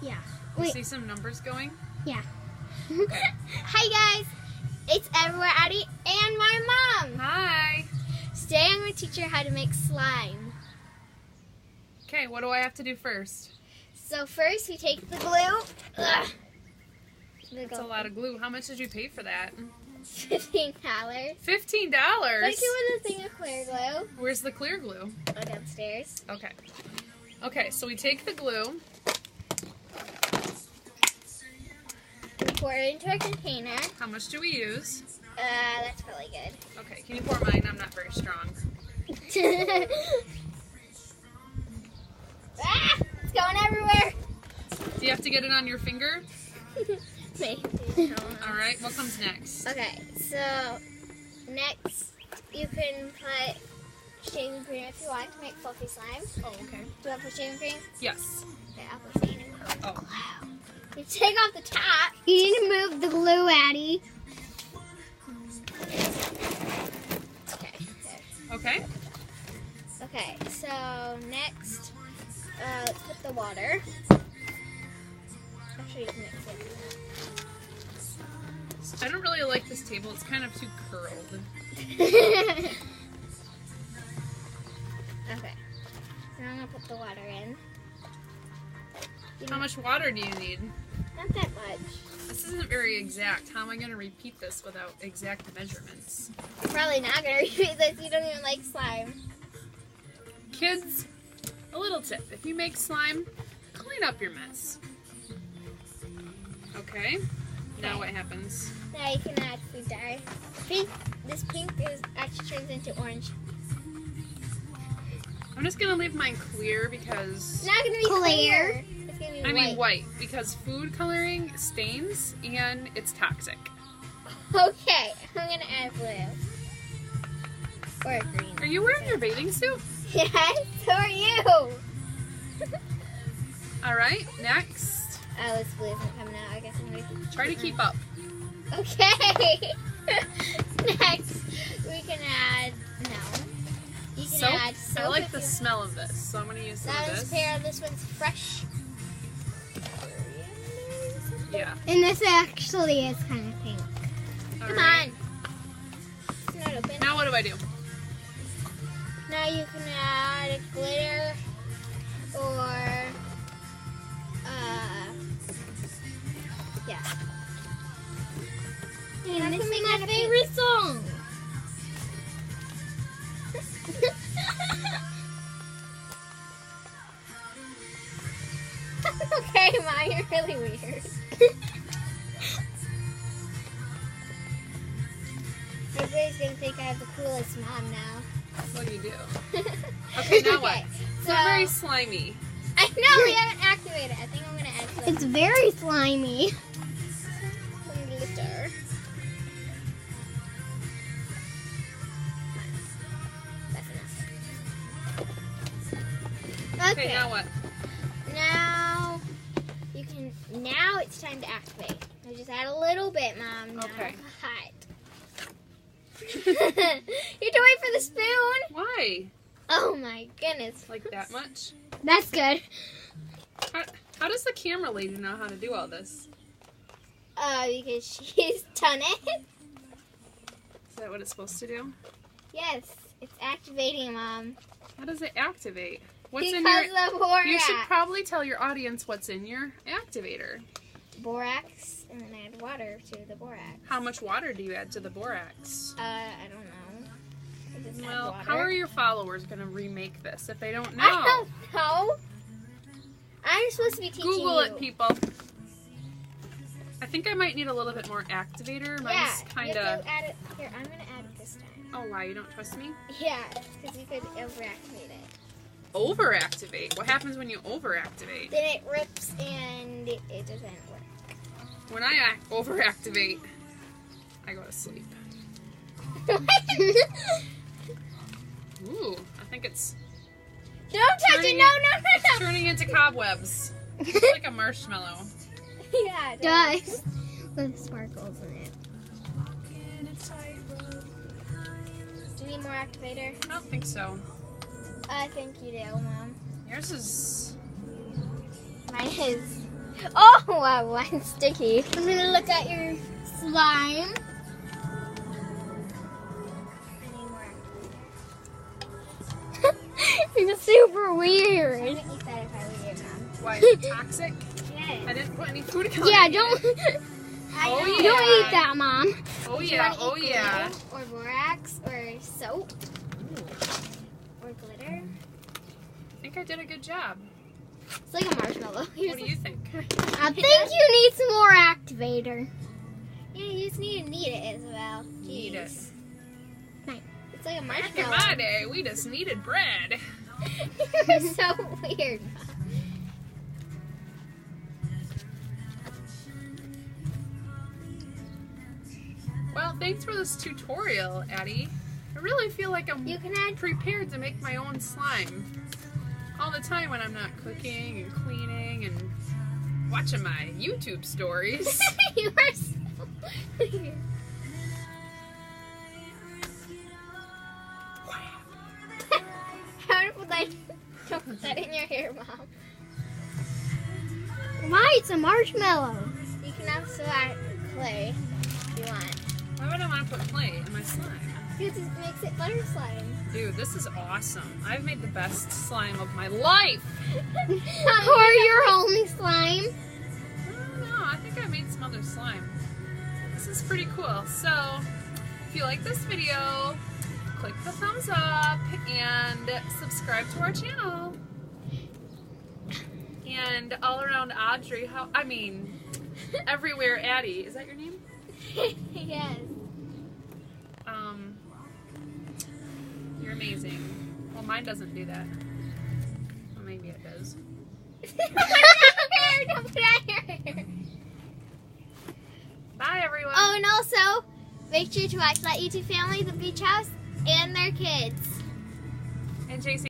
Yeah. You see some numbers going? Yeah. Okay. Hi guys, it's everywhere Addy and my mom. Hi. Today I'm going to teach you how to make slime. Okay, what do I have to do first? So first we take the glue. Ugh. That's a lot of glue. How much did you pay for that? $15. $15? Thank you with a thing of clear glue. Where's the clear glue? Go downstairs. Okay. Okay, so we take the glue. We pour it into a container. How much do we use? That's really good. Okay, can you pour mine? I'm not very strong. Ah, it's going everywhere. Do you have to get it on your finger? Maybe. Alright, what comes next? Okay, so next you can put shaving cream if you want to make fluffy slime. Oh, okay. Do you want to put shaving cream? Yes. Okay, I'll put shaving cream. Oh. You take off the top. You need to move the glue, Addy. Okay, there. Okay. Okay, so next, let's put the water. Actually, you can mix it. I don't really like this table. It's kind of too curled. Okay. Now I'm going to put the water in. How much water do you need? Not that much. This isn't very exact. How am I going to repeat this without exact measurements? You're probably not going to repeat this. You don't even like slime. Kids, a little tip. If you make slime, clean up your mess. Okay. Now what happens? Now you can add food dye. Pink. This pink actually turns into orange. I'm just going to leave mine clear because... It's not going to be clear. It's going to be I mean white, because food coloring stains and it's toxic. Okay, I'm going to add blue. Or green. Are you wearing your bathing suit? Yes, so are you. Alright, next. Oh, this blue isn't coming out. I guess I'm going to... Try to keep up. Okay. Next, we can add... No. You can Soap? add soap. I like the smell of this, so I'm going to use some That of one's this. pear. This one's fresh. Yeah. And this actually is kind of pink. Come on. It's not open. Now what do I do? Now you can add glitter or, yeah. And this is my favorite song. Okay, Ma, you're really weird. Everybody's gonna think I have the coolest mom now. What do you do? Okay, now what? Okay, It's not very slimy. I know, we haven't activated it. I think I'm gonna add some. It's very slimy. Some glitter. That's enough. Okay, now what? Now you can. Now it's time to activate. I just add a little bit, Mom. Now Okay. it's hot. You have to wait for the spoon. Why? Oh my goodness. Like that much? That's good. How does the camera lady know how to do all this? Because she's done it. Is that what it's supposed to do? Yes, it's activating, Mom. How does it activate? What's Because in your... of borax. You should probably tell your audience what's in your activator. Borax, and then add water to the borax. How much water do you add to the borax? I don't know. I just add Well, water. how are your followers going to remake this if they don't know? I don't know. I'm supposed to be teaching Google you. it, people. I think I might need a little bit more activator. Mine's Yeah, kind you have of... to add it. Here, I'm going to add it this time. Oh, why? You don't trust me? Yeah, because you could overactivate it. Overactivate? What happens when you overactivate? Then it rips and it doesn't work. When I overactivate, I go to sleep. Ooh, I think it's Don't touch it! No, no, it's no, no! turning into cobwebs. It's like a marshmallow. Yeah, it Does. With sparkles in it. Do you need more activator? I don't think so. I think you do, Mom. Yours is... Mine is Oh, wow, mine's sticky. I'm gonna look at your slime. It's super weird. I wouldn't eat that if I were you, Mom. Why, is it toxic? Yeah. I didn't put any food coloring Yeah, in don't it. Oh, yeah. don't eat that, Mom. Oh, Do you yeah. wanna Oh, eat yeah. glue or borax or soap or glitter. I think I did a good job. It's like a marshmallow. What do you think? I think you need some more activator. Yeah, you just need to knead it, Isabelle. Need it. Jeez. It's like a Back in marshmallow. my day, we just needed bread. You're so weird. Well, thanks for this tutorial, Addy. I really feel like I'm You can add. prepared to make my own slime all the time when I'm not cooking and cleaning and watching my YouTube stories. You are so weird. How to put that? Don't put that in your hair, Mom. Why? It's a marshmallow. You can also add clay if you want. Why would I want to put clay in my slime? Because it makes it butter slime. Dude, this is awesome. I've made the best slime of my life. Or your only slime. I don't know. I think I made some other slime. This is pretty cool. So, if you like this video, click the thumbs up and subscribe to our channel. And all around Audrey, everywhere Addy. Is that your name? Yes. You're amazing. Well, mine doesn't do that. Well, maybe it does. Don't put that in your hair. Bye, everyone. Oh, and also, make sure to watch That YouTube Family, The Beach House, and their kids. And JC.